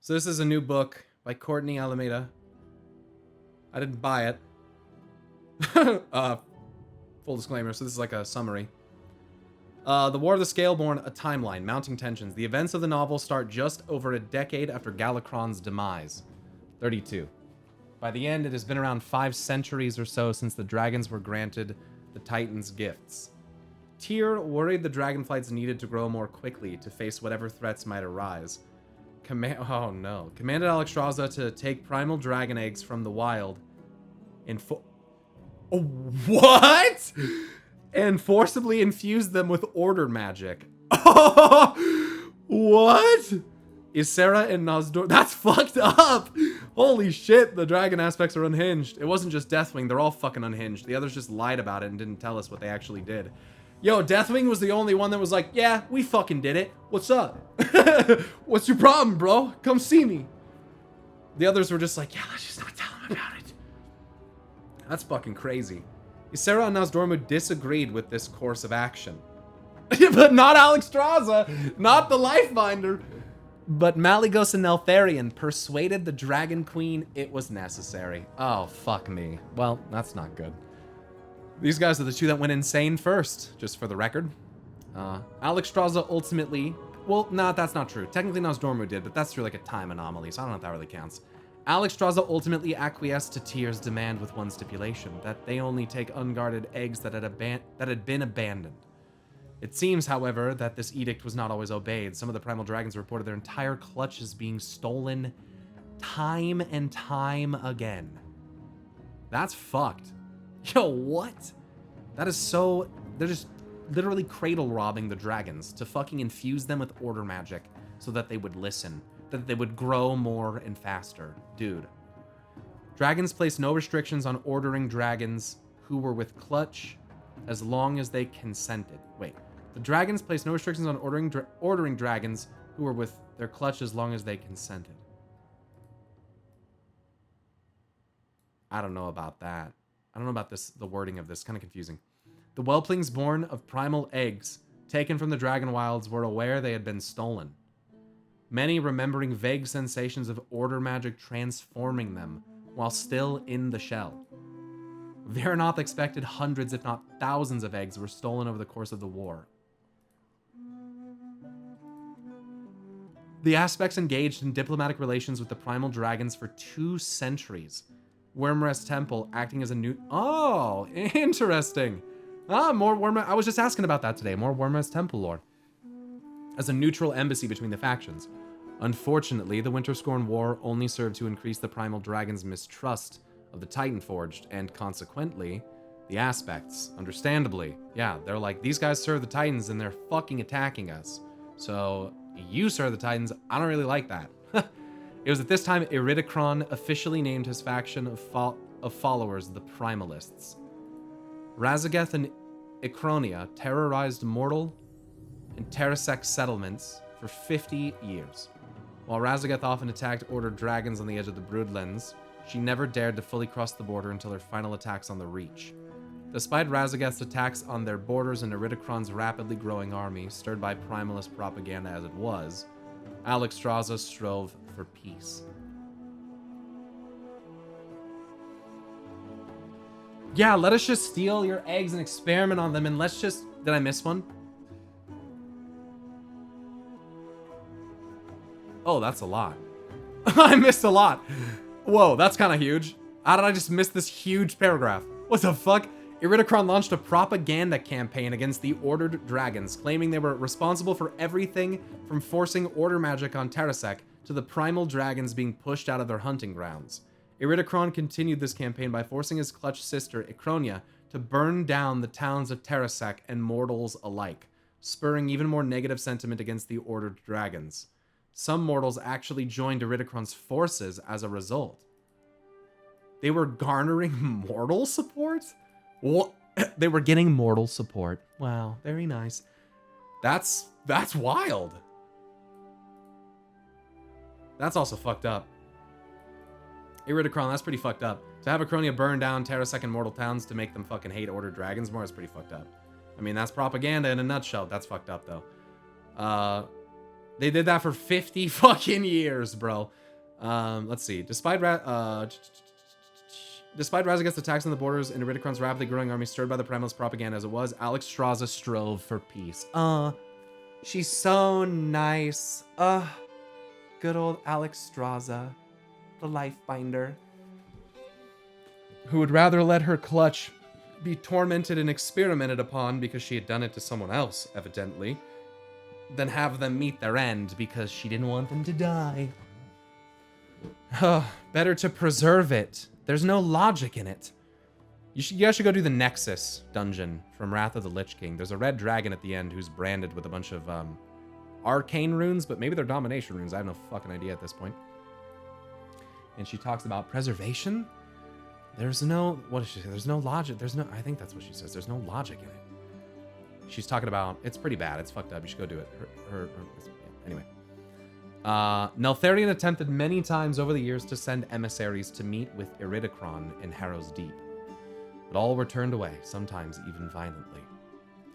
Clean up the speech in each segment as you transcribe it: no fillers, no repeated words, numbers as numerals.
So this is a new book by Courtney Alameda. I didn't buy it. Full disclaimer, so this is like a summary. The War of the Scaleborn, a timeline, mounting tensions. The events of the novel start just over a decade after Galakron's demise. 32. By the end, it has been around 5 centuries or so since the dragons were granted the Titans' gifts. Tyr worried the dragonflights needed to grow more quickly to face whatever threats might arise. Commanded Alexstrasza to take primal dragon eggs from the wild and what? And forcibly infuse them with order magic. What? Ysera and Nozdor. That's fucked up. Holy shit, the dragon aspects are unhinged. It wasn't just Deathwing, they're all fucking unhinged. The others just lied about it and didn't tell us what they actually did. Yo, Deathwing was the only one that was like, yeah, we fucking did it. What's up? What's your problem, bro? Come see me. The others were just like, yeah, let's just not tell him about it. That's fucking crazy. Ysera and Nozdormu disagreed with this course of action. But not Alexstrasza, not the Lifebinder. But Malygos and Neltharion persuaded the Dragon Queen it was necessary. Oh, fuck me. Well, that's not good. These guys are the two that went insane first, just for the record. Alexstrasza ultimately... Well, nah, that's not true. Technically Nozdormu did, but that's through like a time anomaly, so I don't know if that really counts. Alexstrasza ultimately acquiesced to Tyr's demand with one stipulation, that they only take unguarded eggs that had been abandoned. It seems, however, that this edict was not always obeyed. Some of the primal dragons reported their entire clutches being stolen time and time again. That's fucked. Yo, what? That is so... They're just literally cradle robbing the dragons to fucking infuse them with order magic so that they would listen, that they would grow more and faster. Dude. Dragons place no restrictions on ordering dragons who were with clutch as long as they consented. Wait. The dragons place no restrictions on ordering dragons who were with their clutch as long as they consented. I don't know about that. I don't know about this. The wording of this kind of confusing. The whelplings born of primal eggs taken from the dragon wilds were aware they had been stolen. Many remembering vague sensations of order magic transforming them while still in the shell. Veranoth expected hundreds, if not thousands, of eggs were stolen over the course of the war. The aspects engaged in diplomatic relations with the primal dragons for 2 centuries. Wyrmrest Temple acting as a new... Oh, interesting. More Wyrmrest... I was just asking about that today. More Wyrmrest Temple lore. As a neutral embassy between the factions. Unfortunately, the Winterscorn War only served to increase the primal dragons' mistrust of the Titan Forged, and consequently, the aspects. Understandably. Yeah, they're like, these guys serve the Titans and they're fucking attacking us. So... You serve the Titans. I don't really like that. It was at this time Iridikron officially named his faction of followers the Primalists. Razageth and Ikronia terrorized mortal and Terrasek settlements for 50 years. While Razageth often attacked ordered dragons on the edge of the Broodlands, she never dared to fully cross the border until her final attacks on the Reach. Despite Razageth's attacks on their borders and Iridikron's rapidly growing army, stirred by primalist propaganda as it was, Alexstrasza strove for peace. Yeah, let us just steal your eggs and experiment on them, and let's just... Did I miss one? Oh, that's a lot. I missed a lot. Whoa, that's kind of huge. How did I just miss this huge paragraph? What the fuck? Iridikron launched a propaganda campaign against the Ordered Dragons, claiming they were responsible for everything from forcing order magic on Terrasek to the primal dragons being pushed out of their hunting grounds. Iridikron continued this campaign by forcing his clutch sister, Ikronia, to burn down the towns of Terrasek and mortals alike, spurring even more negative sentiment against the Ordered Dragons. Some mortals actually joined Iridikron's forces as a result. They were garnering mortal support? What? They were getting mortal support. Wow, very nice. That's wild. That's also fucked up. Iridikron, that's pretty fucked up. To have Ikronia burn down Terrasek and mortal towns to make them fucking hate Ordered Dragons more is pretty fucked up. I mean, that's propaganda in a nutshell. That's fucked up, though. They did that for 50 fucking years, bro. Let's see. Despite Razageth's attacks on the borders and Iridikron's rapidly growing army stirred by the Primalist propaganda as it was, Alexstrasza strove for peace. She's so nice. Good old Alexstrasza, the Lifebinder, who would rather let her clutch be tormented and experimented upon because she had done it to someone else, evidently, than have them meet their end because she didn't want them to die. Better to preserve it. There's no logic in it. You guys should go do the Nexus dungeon from Wrath of the Lich King. There's a red dragon at the end who's branded with a bunch of arcane runes, but maybe they're domination runes. I have no fucking idea at this point. And she talks about preservation. There's no, what does she say? There's no logic. I think that's what she says. There's no logic in it. She's talking about, it's pretty bad. It's fucked up. You should go do it. Anyway. Neltharion attempted many times over the years to send emissaries to meet with Iridikron in Harrow's Deep, but all were turned away, sometimes even violently.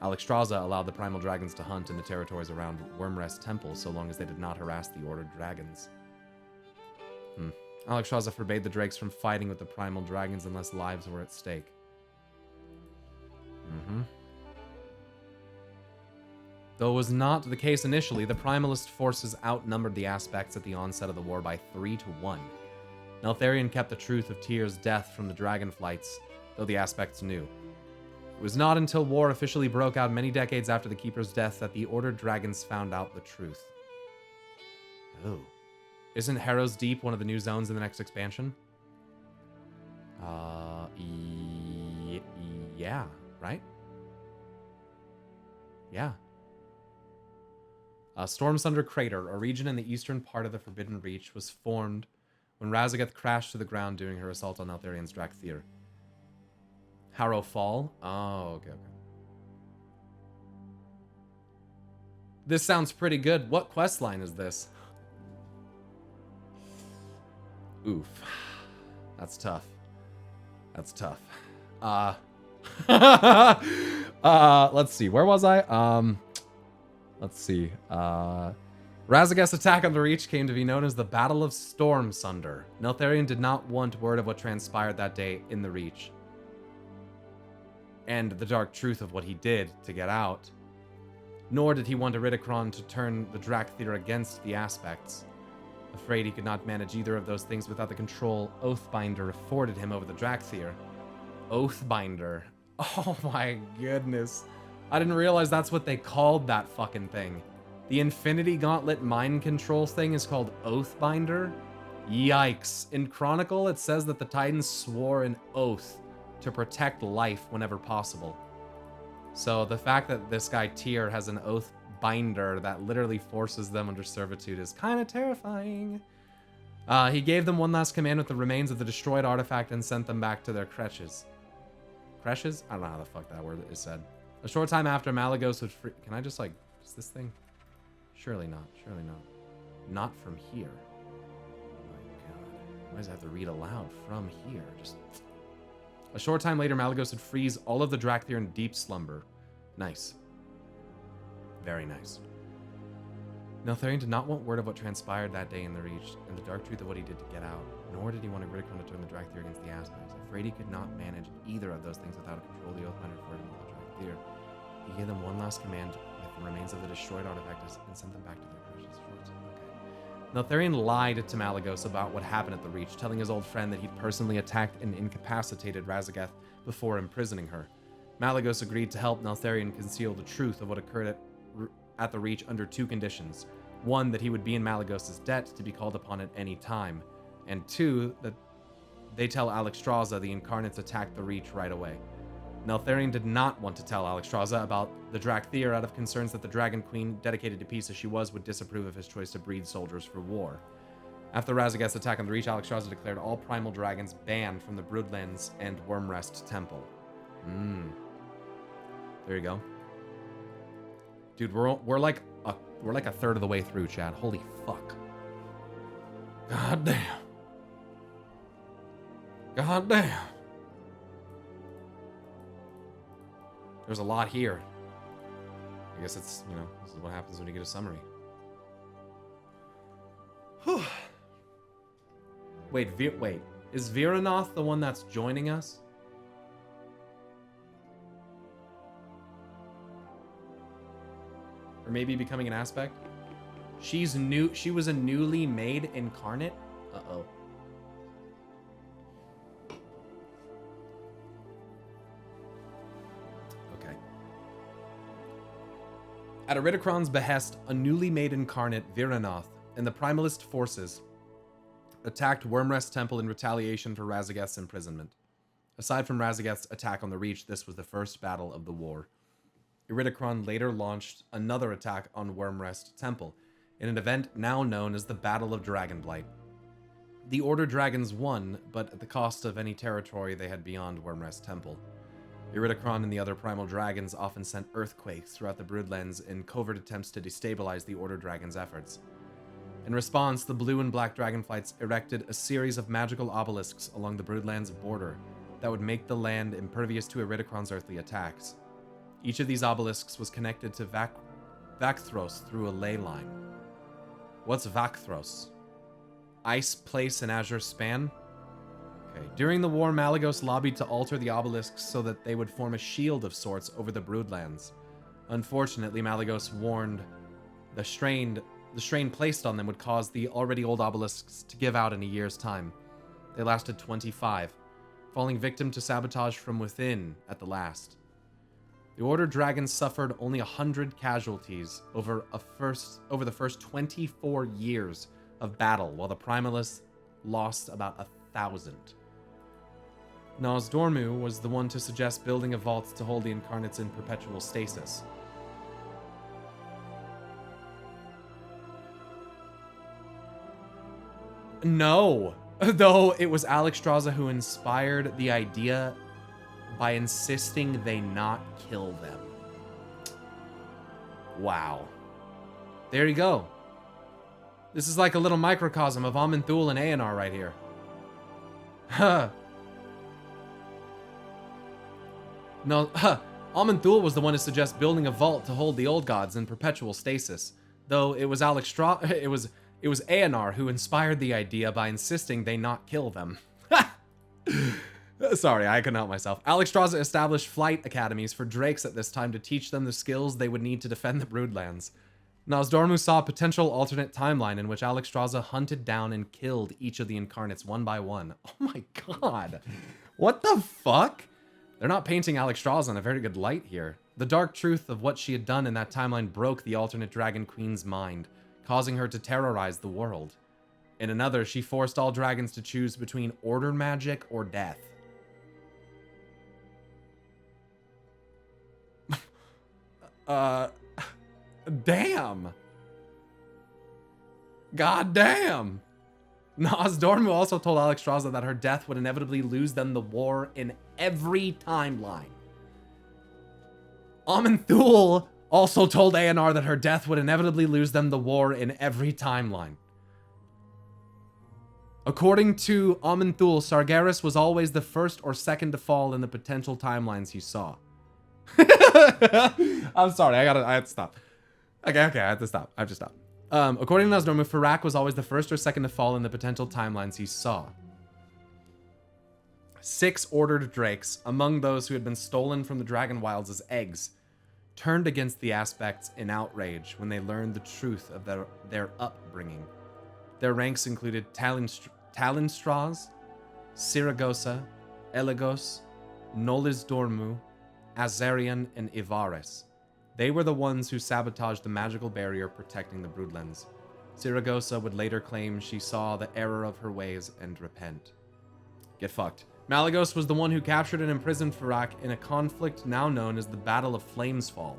Alexstrasza allowed the primal dragons to hunt in the territories around Wormrest Temple so long as they did not harass the ordered dragons. Alexstrasza forbade the drakes from fighting with the primal dragons unless lives were at stake. Though it was not the case initially, the primalist forces outnumbered the aspects at the onset of the war by 3-1. Neltharion kept the truth of Tyr's death from the dragonflights, though the aspects knew. It was not until war officially broke out many decades after the Keeper's death that the Ordered Dragons found out the truth. Oh. Isn't Harrow's Deep one of the new zones in the next expansion? Yeah, right? Yeah. Stormsunder Crater, a region in the eastern part of the Forbidden Reach, was formed when Razageth crashed to the ground during her assault on Neltharion's Drakthir. Harrow Fall? Oh, okay. This sounds pretty good. What questline is this? Oof. That's tough. Let's see. Where was I? Let's see. Razageth's attack on the Reach came to be known as the Battle of Stormsunder. Neltharion did not want word of what transpired that day in the Reach, and the dark truth of what he did to get out. Nor did he want Iridikron to turn the Drakthir against the Aspects. Afraid he could not manage either of those things without the control Oathbinder afforded him over the Drakthir. Oathbinder. Oh my goodness. I didn't realize that's what they called that fucking thing. The Infinity Gauntlet mind control thing is called Oathbinder? Yikes. In Chronicle, it says that the Titans swore an oath to protect life whenever possible. So the fact that this guy Tyr has an Oathbinder that literally forces them under servitude is kind of terrifying. He gave them one last command with the remains of the destroyed artifact and sent them back to their creches. Creches? I don't know how the fuck that word is said. A short time after, Malygos would free... Can I just, like... Is this thing? Surely not. Surely not. Not from here. Oh my god. Why does I have to read aloud from here? Just... A short time later, Malygos would freeze all of the Drakthir in deep slumber. Nice. Very nice. Neltharion did not want word of what transpired that day in the Reach, and the dark truth of what he did to get out, nor did he want Iridikron to turn the Drakthir against the Aspects. Afraid he could not manage either of those things without a control the Oathbinder for him with the Drakthir. He gave them one last command with the remains of the destroyed artifact and sent them back to their precious forts. Okay. Neltharion lied to Malygos about what happened at the Reach, telling his old friend that he'd personally attacked and incapacitated Razageth before imprisoning her. Malygos agreed to help Neltharion conceal the truth of what occurred at the Reach under two conditions. One, that he would be in Malygos' debt to be called upon at any time. And two, that they tell Alexstrasza the Incarnates attacked the Reach right away. Neltharion did not want to tell Alexstrasza about the Drakthir out of concerns that the Dragon Queen, dedicated to peace as she was, would disapprove of his choice to breed soldiers for war. After Razageth's attack on the Reach, Alexstrasza declared all primal dragons banned from the Broodlands and Wormrest Temple. There you go. Dude, we're like a third of the way through, chat. Holy fuck. God damn. God damn. There's a lot here. I guess it's, this is what happens when you get a summary. Wait, wait. Is Viranoth the one that's joining us? Or maybe becoming an aspect? She's new. She was a newly made incarnate? Uh-oh. Okay. At Iridikron's behest, a newly made incarnate, Viranoth, and the Primalist forces attacked Wyrmrest Temple in retaliation for Razageth's imprisonment. Aside from Razageth's attack on the Reach, this was the first battle of the war. Iridikron later launched another attack on Wyrmrest Temple, in an event now known as the Battle of Dragonblight. The Order Dragons won, but at the cost of any territory they had beyond Wyrmrest Temple. Iridikron and the other primal dragons often sent earthquakes throughout the Broodlands in covert attempts to destabilize the Order Dragons' efforts. In response, the blue and black dragonflights erected a series of magical obelisks along the Broodlands' border that would make the land impervious to Iridikron's earthly attacks. Each of these obelisks was connected to Vakthros through a ley line. What's Vakthros? Ice place in Azure Span? Okay. During the war, Malygos lobbied to alter the obelisks so that they would form a shield of sorts over the Broodlands. Unfortunately, Malygos warned the strain placed on them would cause the already old obelisks to give out in a year's time. They lasted 25, falling victim to sabotage from within at the last. The Order Dragons suffered only 100 casualties over the first 24 years of battle, while the Primalists lost about 1,000. Nozdormu was the one to suggest building a vault to hold the incarnates in perpetual stasis. No, though it was Alexstrasza who inspired the idea by insisting they not kill them. Wow. There you go. This is like a little microcosm of Aman'Thul and Aenar right here. Huh. No, Aman'Thul was the one to suggest building a vault to hold the old gods in perpetual stasis, though it was it was Aenar who inspired the idea by insisting they not kill them. Sorry, I couldn't help myself. Alexstrasza established flight academies for drakes at this time to teach them the skills they would need to defend the Broodlands. Nozdormu saw a potential alternate timeline in which Alexstrasza hunted down and killed each of the incarnates one by one. Oh my god. What the fuck? They're not painting Alexstrasza in a very good light here. The dark truth of what she had done in that timeline broke the alternate Dragon Queen's mind, causing her to terrorize the world. In another, she forced all dragons to choose between order magic or death. Damn. God damn. Nozdormu also told Alexstrasza that her death would inevitably lose them the war in every timeline. Aman'Thul also told Aenar that her death would inevitably lose them the war in every timeline. According to Aman'Thul, Sargeras was always the first or second to fall in the potential timelines he saw. I'm sorry, I had to stop. Okay, I have to stop. I have to stop. According to Nozdormu, Fyrakk was always the first or second to fall in the potential timelines he saw. 6 ordered drakes, among those who had been stolen from the Dragon Wilds as eggs, turned against the aspects in outrage when they learned the truth of their upbringing. Their ranks included Talonstraz, Siragosa, Elegos, Nolisdormu, Azarian, and Ivaris. They were the ones who sabotaged the magical barrier protecting the Broodlands. Siragosa would later claim she saw the error of her ways and repent. Get fucked. Malygos was the one who captured and imprisoned Fyrakk in a conflict now known as the Battle of Flamesfall.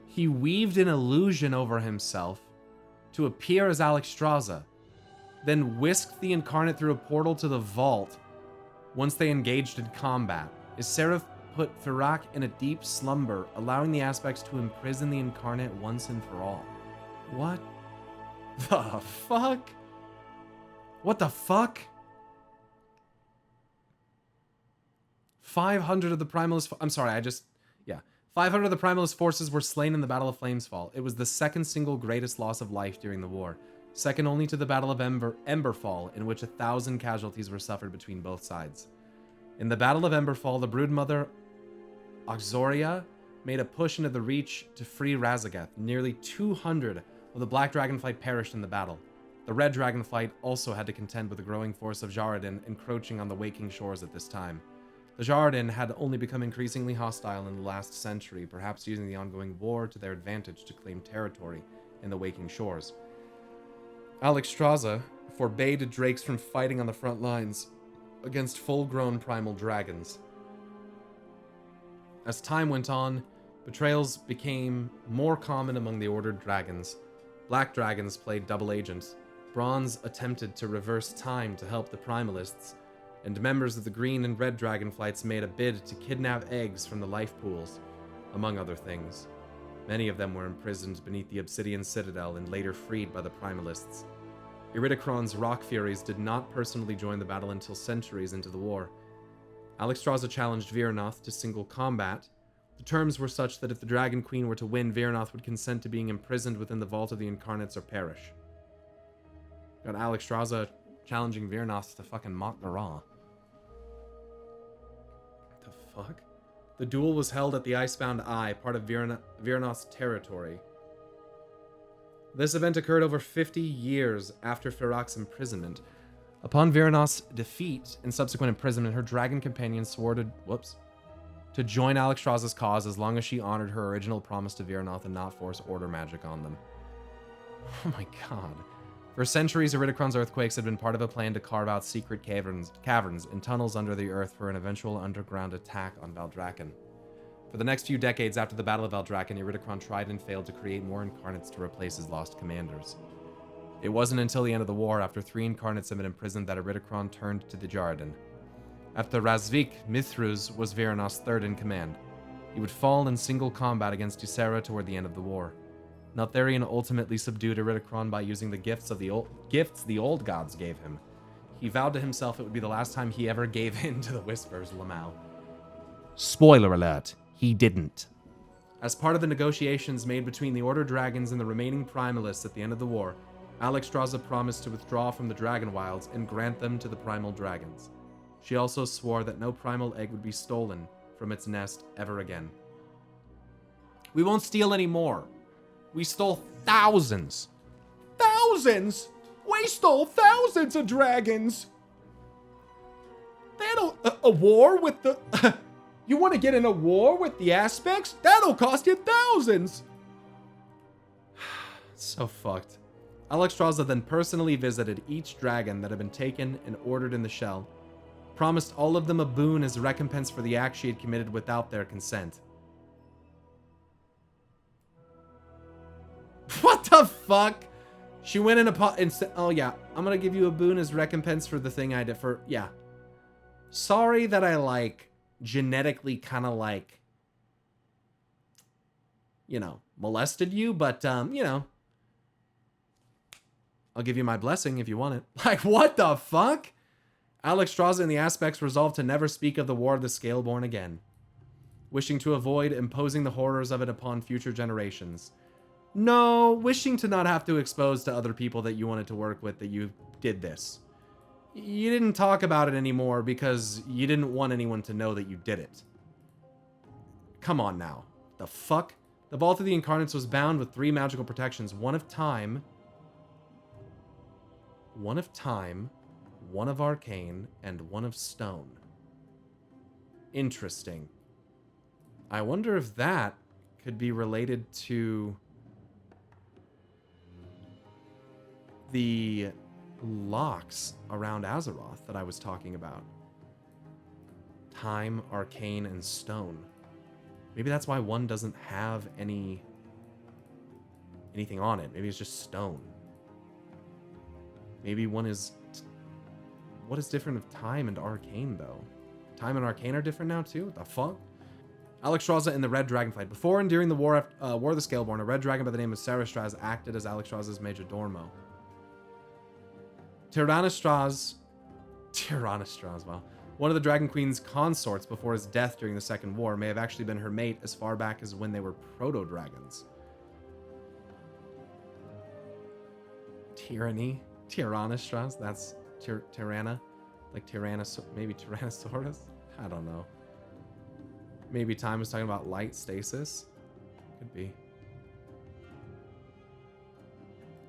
He weaved an illusion over himself to appear as Alexstrasza, then whisked the incarnate through a portal to the vault once they engaged in combat. Seraph put Fyrakk in a deep slumber, allowing the aspects to imprison the incarnate once and for all. What the fuck? What the fuck? 500 of the Primalist... I'm sorry, 500 of the Primalist forces were slain in the Battle of Flamesfall. It was the second single greatest loss of life during the war. second only to the Battle of Emberfall, in which 1,000 casualties were suffered between both sides. In the Battle of Emberfall, the broodmother Oxoria made a push into the Reach to free Razageth. Nearly 200 of the Black Dragonflight perished in the battle. The Red Dragonflight also had to contend with the growing force of Jarradin encroaching on the Waking Shores at this time. The Jarradin had only become increasingly hostile in the last century, perhaps using the ongoing war to their advantage to claim territory in the Waking Shores. Alexstrasza forbade drakes from fighting on the front lines against full-grown primal dragons. As time went on, betrayals became more common among the Ordered Dragons. Black Dragons played double agents. Bronze attempted to reverse time to help the Primalists, and members of the Green and Red Dragonflights made a bid to kidnap eggs from the life pools, among other things. Many of them were imprisoned beneath the Obsidian Citadel and later freed by the Primalists. Iridikron's Rock Furies did not personally join the battle until centuries into the war. Alexstrasza challenged Virnoth to single combat. The terms were such that if the Dragon Queen were to win, Virnoth would consent to being imprisoned within the Vault of the Incarnates or perish. Got Alexstrasza challenging Virnoth to fucking mock the Raw. The fuck? The duel was held at the Icebound Eye, part of Virnoth's territory. This event occurred over 50 years after Ferox's imprisonment. Upon Virnoth's defeat and subsequent imprisonment, her dragon companion swore to join Alexstrasza's cause as long as she honored her original promise to Virnoth and not force order magic on them. Oh my god. For centuries, Iridikron's earthquakes had been part of a plan to carve out secret caverns and tunnels under the earth for an eventual underground attack on Valdrakken. For the next few decades after the Battle of Valdrakken, Iridikron tried and failed to create more incarnates to replace his lost commanders. It wasn't until the end of the war, after 3 incarnates had been imprisoned, that Iridikron turned to the Jarradin. After Razvik, Mithruz was Virnoth's third in command. He would fall in single combat against Ysera toward the end of the war. Neltharion ultimately subdued Iridikron by using the gifts the old gods gave him. He vowed to himself it would be the last time he ever gave in to the whispers, Lamau. Spoiler alert, he didn't. As part of the negotiations made between the Order Dragons and the remaining Primalists at the end of the war, Alexstrasza promised to withdraw from the Dragon Wilds and grant them to the Primal Dragons. She also swore that no primal egg would be stolen from its nest ever again. We won't steal any more. We stole thousands. Thousands? We stole thousands of dragons. That'll... a war with the... You want to get in a war with the aspects? That'll cost you thousands. So fucked. Alexstrasza then personally visited each dragon that had been taken and ordered in the shell, promised all of them a boon as recompense for the act she had committed without their consent. What the fuck? She went in a pot and said, oh yeah, I'm gonna give you a boon as recompense for the thing I did for, yeah. Sorry that I, like, genetically kind of, like, you know, molested you, but, you know, I'll give you my blessing if you want it. Like, what the fuck? Alexstrasza and the Aspects resolved to never speak of the War of the Scaleborn again, wishing to avoid imposing the horrors of it upon future generations. No, wishing to not have to expose to other people that you wanted to work with that you did this. You didn't talk about it anymore because you didn't want anyone to know that you did it. Come on now. The fuck? The Vault of the Incarnates was bound with 3 magical protections. One of time, one of arcane, and one of stone. Interesting. I wonder if that could be related to the locks around Azeroth that I was talking about. Time, arcane, and stone. Maybe that's why one doesn't have anything on it. Maybe it's just stone. Maybe one is... What is different of time and arcane, though? Time and arcane are different now, too? What the fuck? Alexstrasza and the Red Dragonflight. Before and during the War of the Scaleborn, a red dragon by the name of Sarastraz acted as Alexstrasza's major dormo. Tyrannostraz, wow. One of the Dragon Queen's consorts before his death during the Second War may have actually been her mate as far back as when they were proto-dragons. Tyranny. Tyrannostras. That's Tyranna. Like maybe Tyrannosaurus? I don't know. Maybe Time was talking about light stasis? Could be.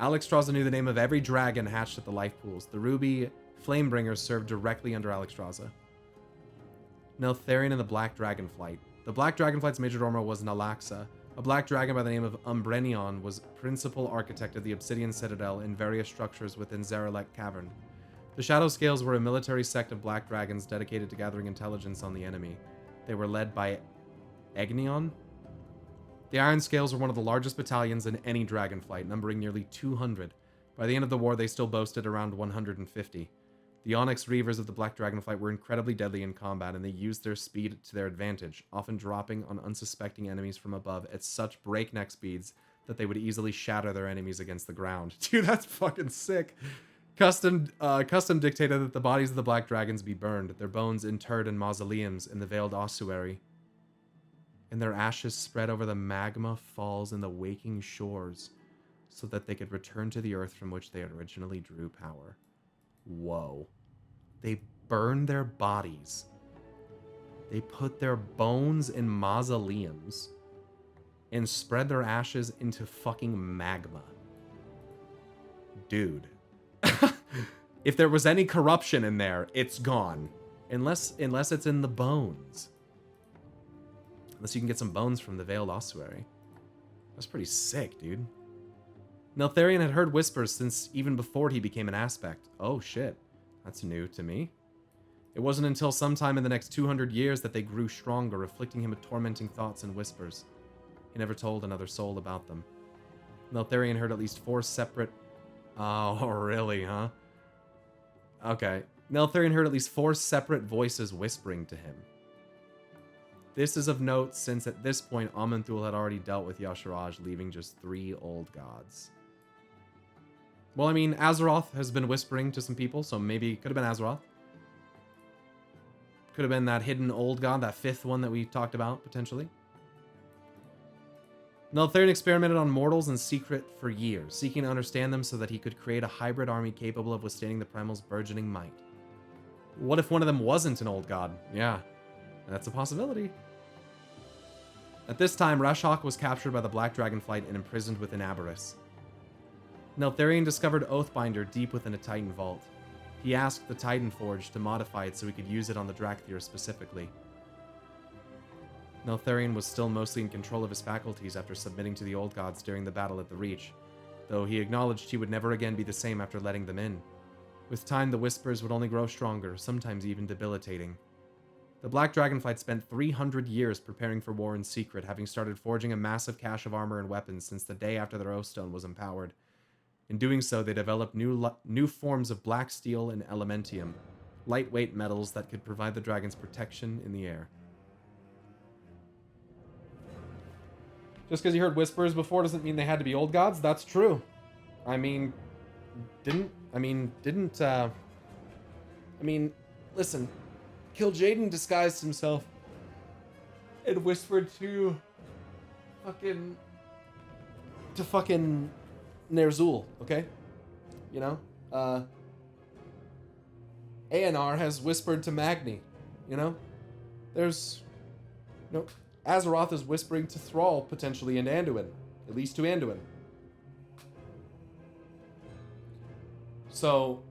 Alexstrasza knew the name of every dragon hatched at the life pools. The ruby Flamebringers served directly under Alexstrasza. Neltharion and the Black Dragonflight. The Black Dragonflight's major domo was Nalaxa. A black dragon by the name of Umbrenion was principal architect of the Obsidian Citadel and various structures within Zarelek Cavern. The Shadow Scales were a military sect of black dragons dedicated to gathering intelligence on the enemy. They were led by Egnion. The Iron Scales were one of the largest battalions in any dragonflight, numbering nearly 200. By the end of the war, they still boasted around 150. The Onyx Reavers of the Black Dragonflight were incredibly deadly in combat, and they used their speed to their advantage, often dropping on unsuspecting enemies from above at such breakneck speeds that they would easily shatter their enemies against the ground. Dude, that's fucking sick. Custom dictated that the bodies of the Black Dragons be burned, their bones interred in mausoleums in the Veiled Ossuary, and their ashes spread over the magma falls in the waking shores so that they could return to the earth from which they originally drew power. Whoa. They burned their bodies. They put their bones in mausoleums and spread their ashes into fucking magma. Dude. If there was any corruption in there, it's gone. Unless it's in the bones. Unless you can get some bones from the Veiled Ossuary. That's pretty sick, dude. Neltharion had heard whispers since even before he became an aspect. Oh shit, that's new to me. It wasn't until sometime in the next 200 years that they grew stronger, afflicting him with tormenting thoughts and whispers. He never told another soul about them. Neltharion heard at least 4 separate... Oh, really, huh? Okay. Neltharion heard at least 4 separate voices whispering to him. This is of note since at this point Aman'Thul had already dealt with Y'Shaarj, leaving just 3 old gods. Well, I mean, Azeroth has been whispering to some people, so maybe it could have been Azeroth. Could have been that hidden old god, that 5th one that we talked about, potentially. Neltharion experimented on mortals in secret for years, seeking to understand them so that he could create a hybrid army capable of withstanding the Primal's burgeoning might. What if one of them wasn't an old god? Yeah, that's a possibility. At this time, Rashok was captured by the Black Dragonflight and imprisoned within Aberys. Neltharion discovered Oathbinder deep within a Titan vault. He asked the Titan Forge to modify it so he could use it on the Drakthir specifically. Neltharion was still mostly in control of his faculties after submitting to the Old Gods during the battle at the Reach, though he acknowledged he would never again be the same after letting them in. With time, the whispers would only grow stronger, sometimes even debilitating. The Black Dragonflight spent 300 years preparing for war in secret, having started forging a massive cache of armor and weapons since the day after their Oathstone was empowered. In doing so, they developed new forms of black steel and elementium, lightweight metals that could provide the dragons protection in the air. Just because you heard whispers before doesn't mean they had to be old gods. That's true. Listen. Kil'jaeden disguised himself and whispered to fucking Ner'zhul, okay? You know? Aenar has whispered to Magni, you know? Azeroth is whispering to Thrall, potentially, and Anduin. At least to Anduin. So...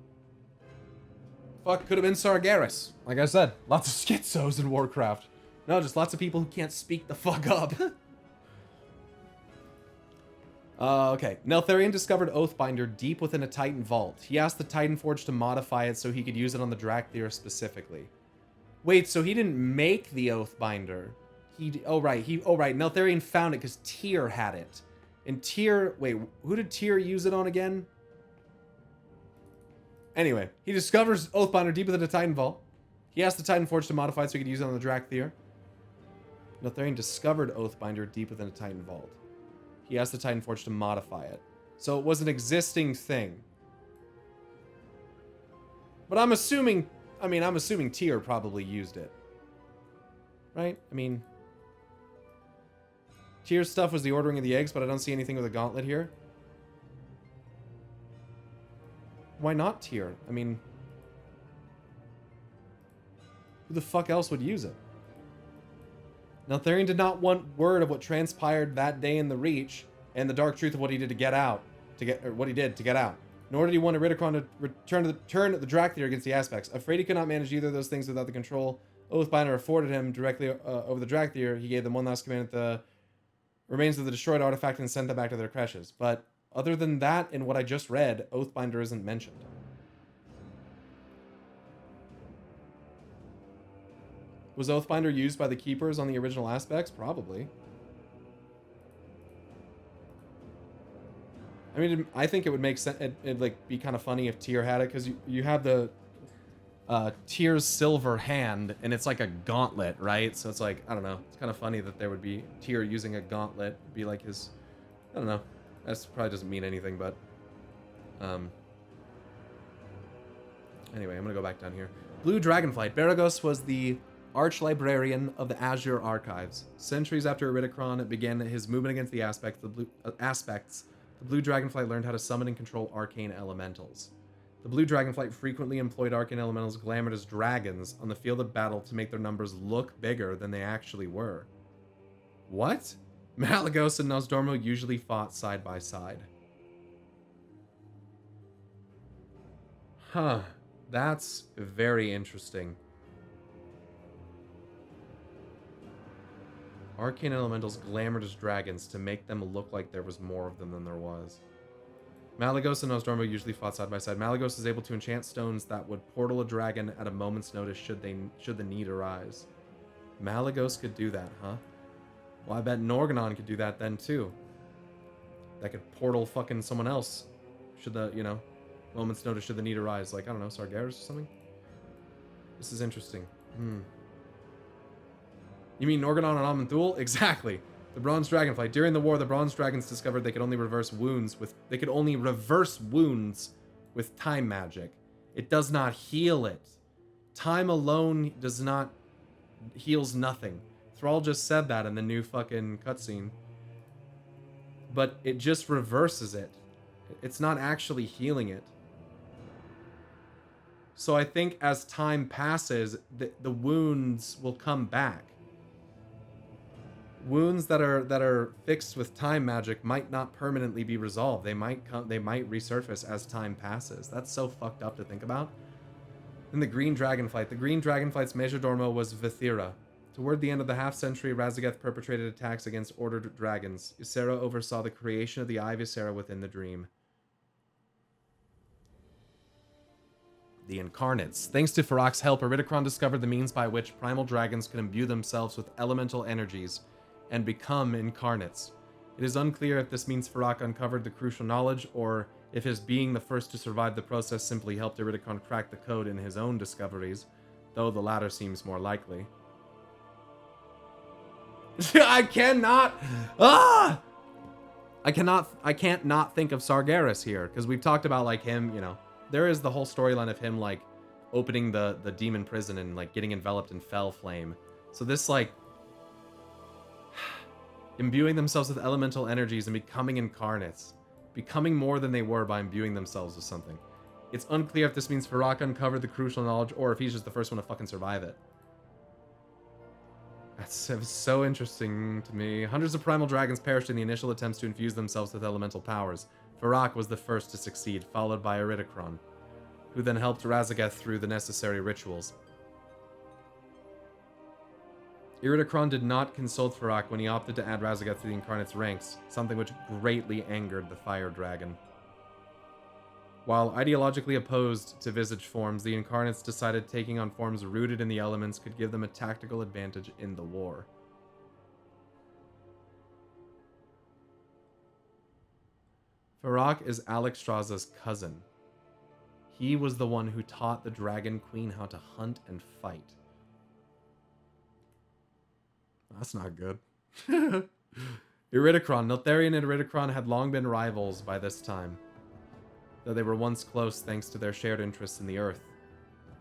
fuck, could have been Sargeras. Like I said, lots of schizos in Warcraft. No, just lots of people who can't speak the fuck up. Okay. Neltharion discovered Oathbinder deep within a Titan vault. He asked the Titan Forge to modify it so he could use it on the Drakthir specifically. Wait, so he didn't make the Oathbinder. Neltharion found it because Tyr had it. And Tyr... Wait, who did Tyr use it on again? Anyway, he discovers Oathbinder deep within the Titan Vault. He asked the Titan Forge to modify it so he could use it on the Drakthir. Neltharion discovered Oathbinder deep within the Titan Vault. He asked the Titan Forge to modify it. So it was an existing thing. But I'm assuming Tyr probably used it. Right? Tyr's stuff was the ordering of the eggs, but I don't see anything with a gauntlet here. why not Tyr? I mean, who the fuck else would use it? Neltharion did not want word of what transpired that day in the Reach and the dark truth of what he did to get out, what he did to get out. Nor did he want Iridikron to turn the Drakthir against the Aspects. Afraid he could not manage either of those things without the control Oathbinder afforded him directly over the Drakthir, he gave them one last command at the remains of the destroyed artifact and sent them back to their creches. But other than that, in what I just read, Oathbinder isn't mentioned. Was Oathbinder used by the Keepers on the original Aspects? Probably. I mean, I think it would make sense. It'd like be kind of funny if Tyr had it, because you have the Tyr's silver hand, and it's like a gauntlet, right? So it's like, I don't know. It's kind of funny that there would be Tyr using a gauntlet, be like his. I don't know. That probably doesn't mean anything, but anyway, I'm gonna go back down here. Blue Dragonflight. Baragos was the Arch-Librarian of the Azure Archives. Centuries after Iridikron began his movement against the Aspects, the Blue Dragonflight learned how to summon and control arcane elementals. The Blue Dragonflight frequently employed arcane elementals glamored as dragons on the field of battle to make their numbers look bigger than they actually were. What? Malygos and Nosdormu usually fought side by side. Huh. That's very interesting. Arcane elementals glamored as dragons to make them look like there was more of them than there was. Malygos and Nosdormu usually fought side by side. Malygos is able to enchant stones that would portal a dragon at a moment's notice should the need arise. Malygos could do that, huh? Well, I bet Norganon could do that then too. That could portal fucking someone else should the, moment's notice should the need arise. Like, I don't know, Sargeras or something? This is interesting. You mean Norganon and Aman'Thul? Exactly. The Bronze Dragonflight. During the war, the Bronze Dragons discovered they could only reverse wounds with time magic. It does not heal it. Time alone does not heals nothing. Thrall just said that in the new fucking cutscene. But it just reverses it. It's not actually healing it. So I think as time passes, the wounds will come back. Wounds that are fixed with time magic might not permanently be resolved. They might resurface as time passes. That's so fucked up to think about. And the Green Dragonflight. The Green Dragonflight's Majordormo was Vithira. Toward the end of the half-century, Raszageth perpetrated attacks against ordered dragons. Ysera oversaw the creation of the Eye of Ysera within the dream. The Incarnates. Thanks to Farak's help, Iridikron discovered the means by which primal dragons could imbue themselves with elemental energies and become incarnates. It is unclear if this means Farak uncovered the crucial knowledge, or if his being the first to survive the process simply helped Iridikron crack the code in his own discoveries, though the latter seems more likely. I can't not think of Sargeras here, because we've talked about, like, him, there is the whole storyline of him, like, opening the demon prison and, like, getting enveloped in fell flame. So this, like, imbuing themselves with elemental energies and becoming incarnates. Becoming more than they were by imbuing themselves with something. It's unclear if this means Farak uncovered the crucial knowledge or if he's just the first one to fucking survive it. That's so interesting to me. Hundreds of primal dragons perished in the initial attempts to infuse themselves with elemental powers. Farak was the first to succeed, followed by Iridikron, who then helped Raszageth through the necessary rituals. Iridikron did not consult Farak when he opted to add Raszageth to the Incarnate's ranks, something which greatly angered the Fire Dragon. While ideologically opposed to visage forms, the Incarnates decided taking on forms rooted in the elements could give them a tactical advantage in the war. Farak is Alexstrasza's cousin. He was the one who taught the Dragon Queen how to hunt and fight. That's not good. Iridikron. Neltharion and Iridikron had long been rivals by this time, though they were once close thanks to their shared interests in the Earth.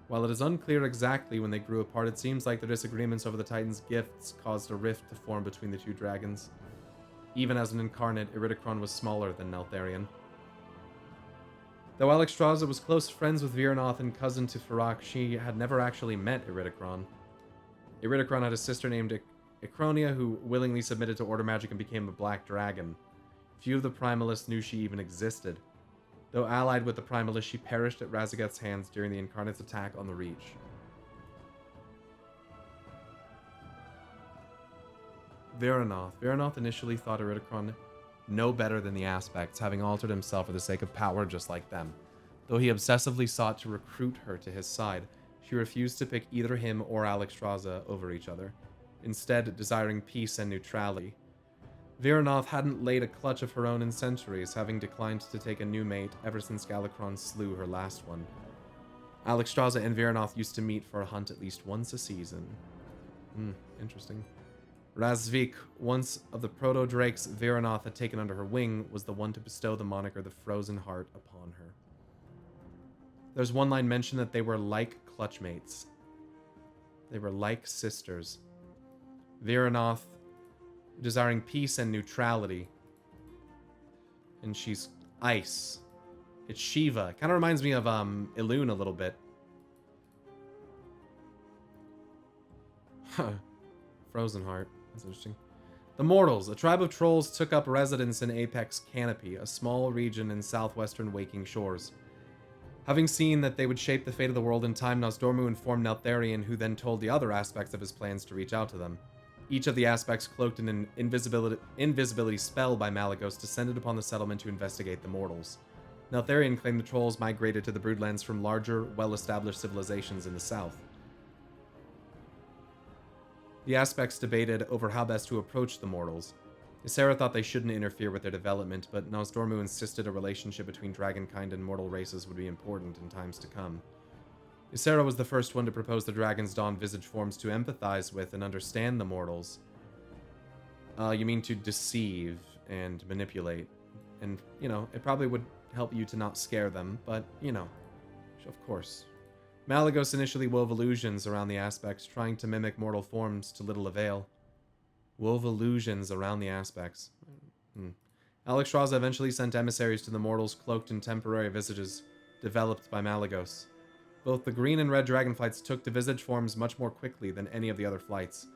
While it is unclear exactly when they grew apart, it seems like their disagreements over the Titan's gifts caused a rift to form between the two dragons. Even as an incarnate, Iridikron was smaller than Neltharion. Though Alexstrasza was close friends with Viranoth and cousin to Farak, she had never actually met Iridikron. Iridikron had a sister named Ikronia who willingly submitted to Order Magic and became a black dragon. Few of the Primalists knew she even existed. Though allied with the Primalists, she perished at Razageth's hands during the Incarnate's attack on the Reach. Viranoth. Viranoth initially thought Iridikron no better than the Aspects, having altered himself for the sake of power just like them. Though he obsessively sought to recruit her to his side, she refused to pick either him or Alexstrasza over each other, instead desiring peace and neutrality. Viranoth hadn't laid a clutch of her own in centuries, having declined to take a new mate ever since Galakron slew her last one. Alexstrasza and Viranoth used to meet for a hunt at least once a season. Interesting. Razvik, once of the proto-drakes Viranoth had taken under her wing, was the one to bestow the moniker the Frozen Heart upon her. There's one line mentioned that they were like clutchmates. They were like sisters. Viranoth desiring peace and neutrality. And she's ice. It's Shiva. Kind of reminds me of Elune a little bit. Frozen Heart. That's interesting. The Mortals. A tribe of trolls took up residence in Apex Canopy, a small region in southwestern Waking Shores. Having seen that they would shape the fate of the world in time, Nosdormu informed Neltharion, who then told the other aspects of his plans to reach out to them. Each of the aspects, cloaked in an invisibility spell by Malygos, descended upon the settlement to investigate the mortals. Neltharion claimed the trolls migrated to the Broodlands from larger, well-established civilizations in the south. The aspects debated over how best to approach the mortals. Ysera thought they shouldn't interfere with their development, but Nosdormu insisted a relationship between dragonkind and mortal races would be important in times to come. Ysera was the first one to propose the Dragon's Dawn visage forms to empathize with and understand the mortals. You mean to deceive and manipulate. And, you know, it probably would help you to not scare them, but, you know, of course. Malygos initially wove illusions around the aspects, trying to mimic mortal forms to little avail. Wove illusions around the aspects. Alexstrasza eventually sent emissaries to the mortals cloaked in temporary visages developed by Malygos. Both the green and red dragonflights took to visage forms much more quickly than any of the other flights.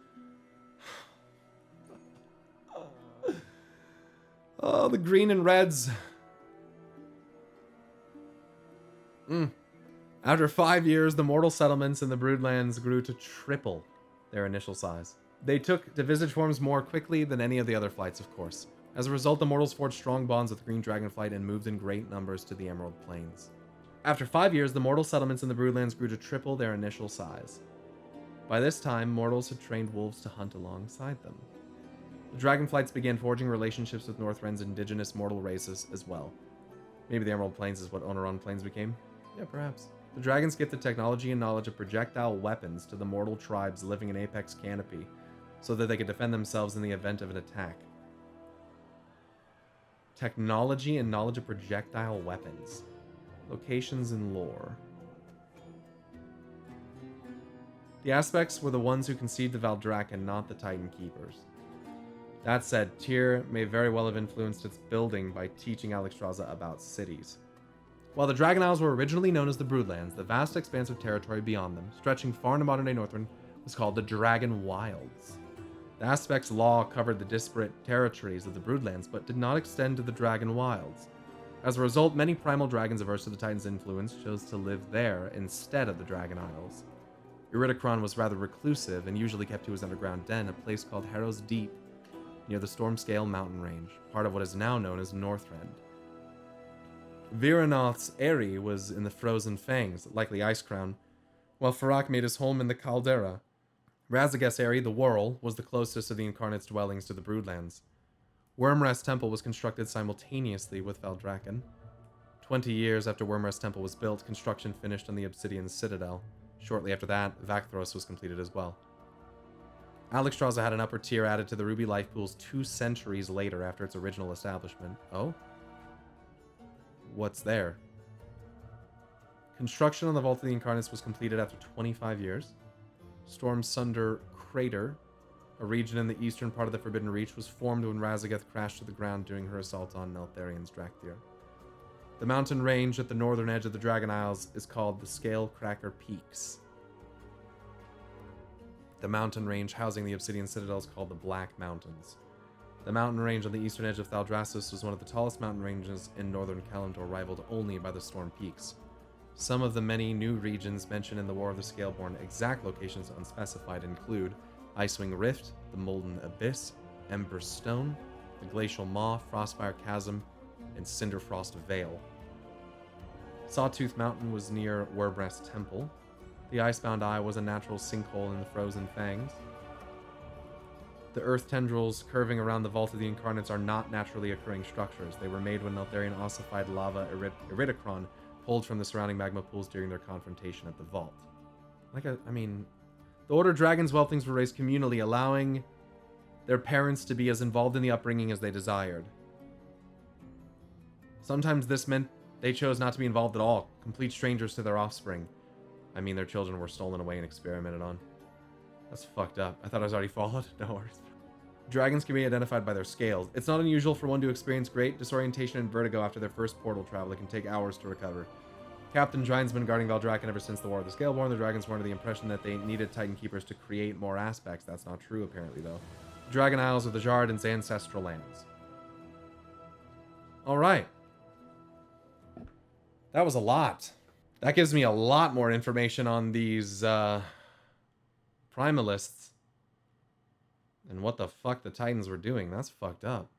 Oh, the green and reds. After 5 years, the mortal settlements in the Broodlands grew to triple their initial size. They took to visage forms more quickly than any of the other flights, of course. As a result, the mortals forged strong bonds with the Green Dragonflight and moved in great numbers to the Emerald Plains. After 5 years, the mortal settlements in the Broodlands grew to triple their initial size. By this time, mortals had trained wolves to hunt alongside them. The Dragonflights began forging relationships with Northrend's indigenous mortal races as well. Maybe the Emerald Plains is what Oneron Plains became? Yeah, perhaps. The dragons gifted technology and knowledge of projectile weapons to the mortal tribes living in Apex Canopy, so that they could defend themselves in the event of an attack. Technology and knowledge of projectile weapons. Locations and lore. The aspects were the ones who conceived the Valdrak and not the Titan Keepers. That said, Tyr may very well have influenced its building by teaching Alexstrasza about cities. While the Dragon Isles were originally known as the Broodlands, the vast expanse of territory beyond them, stretching far into modern-day Northrend, was called the Dragon Wilds. The Aspect's law covered the disparate territories of the Broodlands, but did not extend to the Dragon Wilds. As a result, many primal dragons averse to the Titan's influence chose to live there instead of the Dragon Isles. Iridikron was rather reclusive and usually kept to his underground den, a place called Harrow's Deep, near the Stormscale mountain range, part of what is now known as Northrend. Viranoth's Eyrie was in the Frozen Fangs, likely Icecrown, while Farak made his home in the Caldera. Razageth's Eyrie, the Whirl, was the closest of the Incarnate's dwellings to the Broodlands. Wyrmrest Temple was constructed simultaneously with Valdrakken. 20 years after Wyrmrest Temple was built, construction finished on the Obsidian Citadel. Shortly after that, Vakthros was completed as well. Alexstrasza had an upper tier added to the Ruby Life Pools 2 centuries later after its original establishment. Oh? What's there? Construction on the Vault of the Incarnates was completed after 25 years. Stormsunder Crater, a region in the eastern part of the Forbidden Reach, was formed when Razageth crashed to the ground during her assault on Neltharion's Drakthir. The mountain range at the northern edge of the Dragon Isles is called the Scale Peaks. The mountain range housing the Obsidian Citadel is called the Black Mountains. The mountain range on the eastern edge of Thaldraszus was one of the tallest mountain ranges in northern Kalimdor, rivaled only by the Storm Peaks. Some of the many new regions mentioned in the War of the Scaleborn, exact locations unspecified, include Icewing Rift, the Molten Abyss, Ember Stone, the Glacial Maw, Frostfire Chasm, and Cinderfrost Vale. Sawtooth Mountain was near Werbreast Temple. The Icebound Eye was a natural sinkhole in the Frozen Fangs. The earth tendrils curving around the Vault of the Incarnates are not naturally occurring structures. They were made when Neltharion ossified lava Iridicron pulled from the surrounding magma pools during their confrontation at the vault. The Order Dragon's whelplings were raised communally, allowing their parents to be as involved in the upbringing as they desired. Sometimes this meant they chose not to be involved at all, complete strangers to their offspring. Their children were stolen away and experimented on. That's fucked up. I thought I was already followed. No worries. Dragons can be identified by their scales. It's not unusual for one to experience great disorientation and vertigo after their first portal travel. It can take hours to recover. Captain Drine's been guarding Valdrakken ever since the War of the Scaleborn. The dragons were under the impression that they needed Titan Keepers to create more aspects. That's not true, apparently, though. The Dragon Isles are the Jarden's ancestral lands. Alright. That was a lot. That gives me a lot more information on these, Primalists and what the fuck the Titans were doing. That's fucked up.